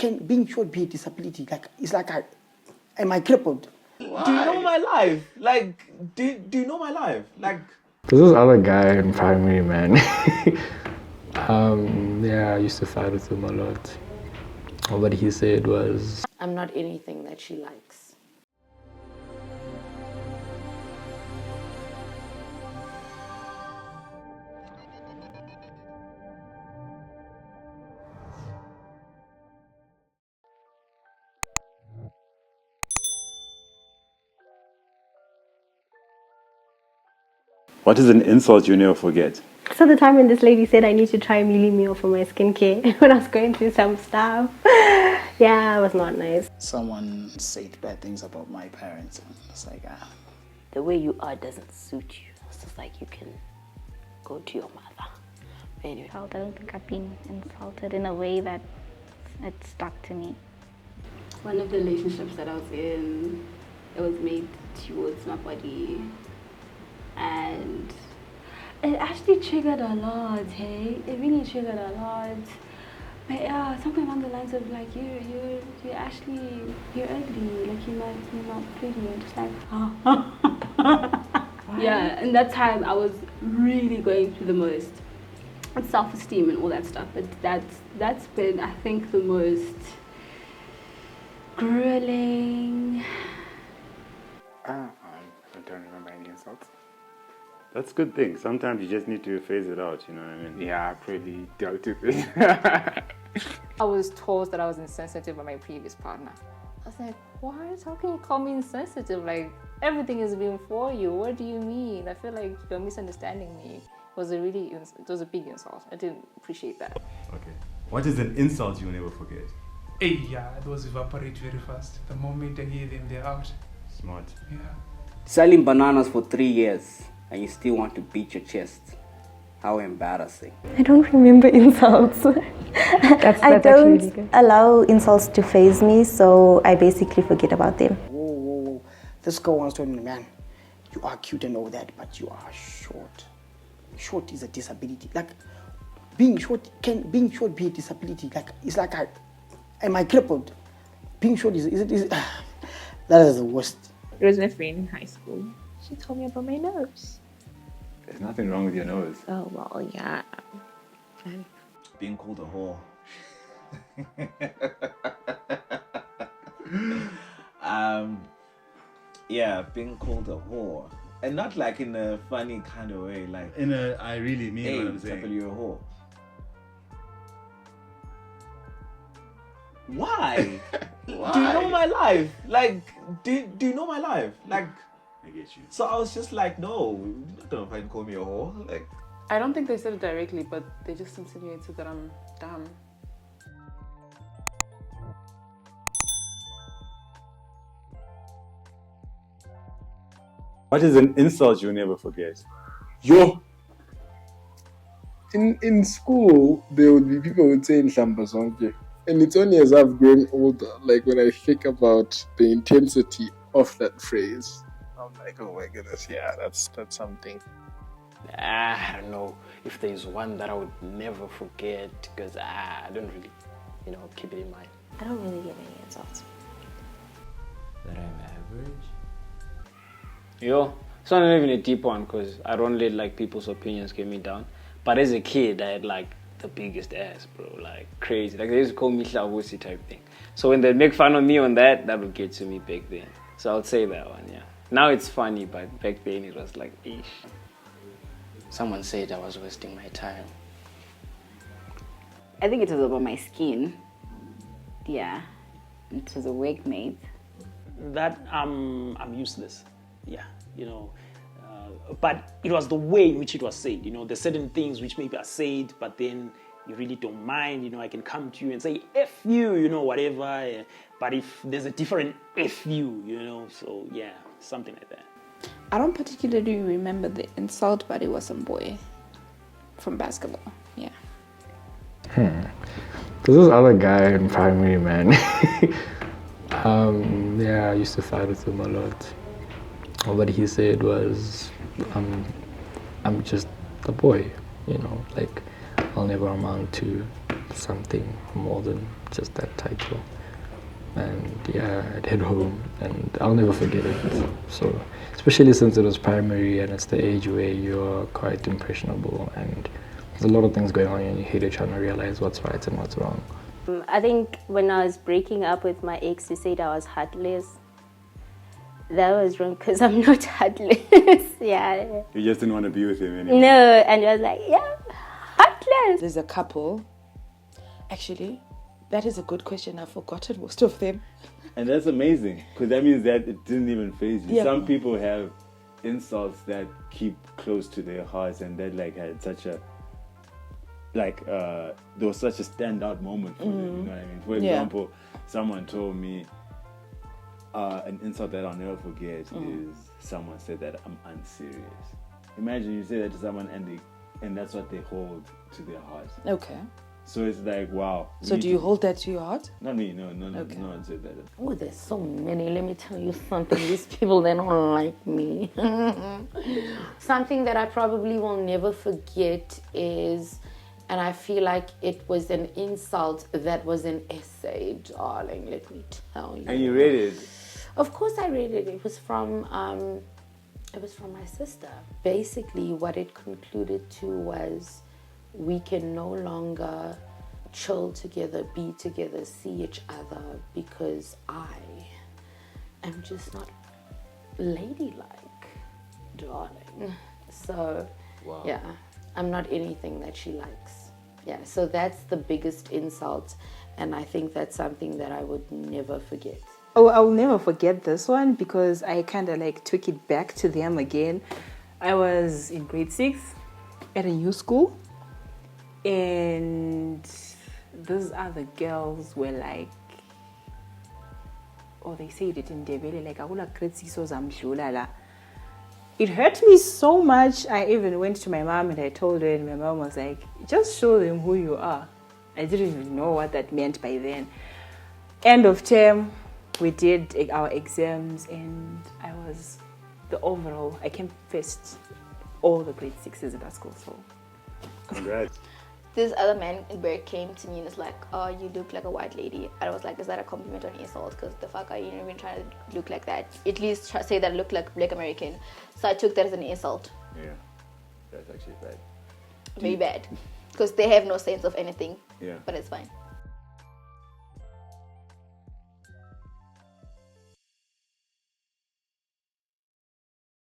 can being short be a disability? Like, it's like am I crippled? Why? Do you know my life? Like, do you know my life? Like, there's this other guy in primary, man. Yeah, I used to fight with him a lot. What he said was, I'm not anything that she likes. What is an insult you never forget? So the time when this lady said I need to try mealy meal for my skincare when I was going through some stuff. Yeah, it was not nice. Someone said bad things about my parents. It's like, The way you are doesn't suit you. It's just like you can go to your mother. Anyway. I don't think I've been insulted in a way that it stuck to me. One of the relationships that I was in, it was made towards my body. And it actually triggered a lot, hey? It really triggered a lot. But yeah, something along the lines of like, you're ugly, like you're not pretty. And just like, yeah, and that time I was really going through the most self-esteem and all that stuff. But that's been, I think, the most grueling. I don't remember any insults. That's a good thing. Sometimes you just need to phase it out, you know what I mean? Yeah, I probably dealt with it. I was told that I was insensitive by my previous partner. I was like, what? How can you call me insensitive? Like, everything is being for you. What do you mean? I feel like you're misunderstanding me. It was a big insult. I didn't appreciate that. Okay. What is an insult you'll never forget? Hey, yeah, those evaporate very fast. The moment I hear them, they're out. Smart. Yeah. Selling bananas for 3 years and you still want to beat your chest. How embarrassing. I don't remember insults. I don't allow insults to faze me, so I basically forget about them. Whoa. This girl wants to tell me, man, you are cute and all that, but you are short. Short is a disability. Like, being short be a disability? Like, it's like am I crippled? Being short is that is the worst. It was my friend in high school. She told me about my nose. There's nothing wrong with your nose. Oh, well, yeah. Being called a whore. Yeah, being called a whore. And not like in a funny kind of way, like... I really mean hey, what I'm saying. You're a whore. Why? Why? Do you know my life? Like, do you know my life? Like... I get you. So I was just like, no, you're not gonna fucking call me a whore. Like, I don't think they said it directly, but they just insinuated that I'm dumb. What is an insult you'll never forget? Yo! In school, there would be people who would say Nhlamba zonke. And it's only as I've grown older, like when I think about the intensity of that phrase, I'm like, oh my goodness, yeah, that's something. I don't know if there's one that I would never forget because I don't really, keep it in mind. I don't really get any insults. That I'm average? Yo, it's not even a deep one because I don't let people's opinions get me down. But as a kid, I had the biggest ass, bro, like crazy. Like they used to call me Hlavusi type thing. So when they make fun of me on that would get to me back then. So I would say that one, yeah. Now it's funny, but back then it was like, ish. Someone said I was wasting my time. I think it was about my skin. Yeah, it was a workmate. That I'm useless, yeah, but it was the way in which it was said. There's certain things which maybe are said, but then you really don't mind. I can come to you and say F you, whatever. But if there's a different F you, so yeah, something like that. I don't particularly remember the insult, but it was some boy from basketball, yeah. There's this other guy in primary, man. Yeah, I used to fight with him a lot. What he said was, I'm just a boy, like I'll never amount to something more than just that title. And yeah, I'd head home and I'll never forget it. So, especially since it was primary and it's the age where you're quite impressionable and there's a lot of things going on and you hate trying to realize what's right and what's wrong. I think when I was breaking up with my ex, he said I was heartless. That was wrong because I'm not heartless. Yeah. You just didn't want to be with him anymore. No, and I was like, yeah, heartless. There's a couple. Actually, that is a good question. I've forgotten most of them. And that's amazing, because that means that it didn't even faze you. Yeah. Some people have insults that keep close to their hearts, and that like had such a there was such a standout moment for them. You know what I mean? For example, someone told me an insult that I'll never forget is someone said that I'm unserious. Imagine you say that to someone and that's what they hold to their hearts. Okay. So it's like, wow. So do you hold that to your heart? Not me, no one said that. Oh, there's so many. Let me tell you something. These people, they don't like me. Something that I probably will never forget is, and I feel like it was an insult that was an essay, darling, let me tell you. And you read it? Of course I read it. It was from my sister. Basically, what it concluded to was, we can no longer chill together, be together, see each other because I am just not ladylike, darling. So, yeah, I'm not anything that she likes. Yeah, so that's the biggest insult, and I think that's something that I would never forget. Oh, I'll never forget this one because I kind of like took it back to them again. I was in grade 6 at a new school. And these other girls were like, they said it in Debele, like, it hurt me so much. I even went to my mom and I told her, and my mom was like, just show them who you are. I didn't even know what that meant by then. End of term, we did our exams and I came first all the grade 6s at that school. So, congrats. This other man in Berg came to me and was like, oh, you look like a white lady. I was like, is that a compliment or an insult? Because the fuck are you even trying to look like that? At least say that I look like Black American. So I took that as an insult. Yeah, that's actually bad. Very bad. Because they have no sense of anything. Yeah. But it's fine.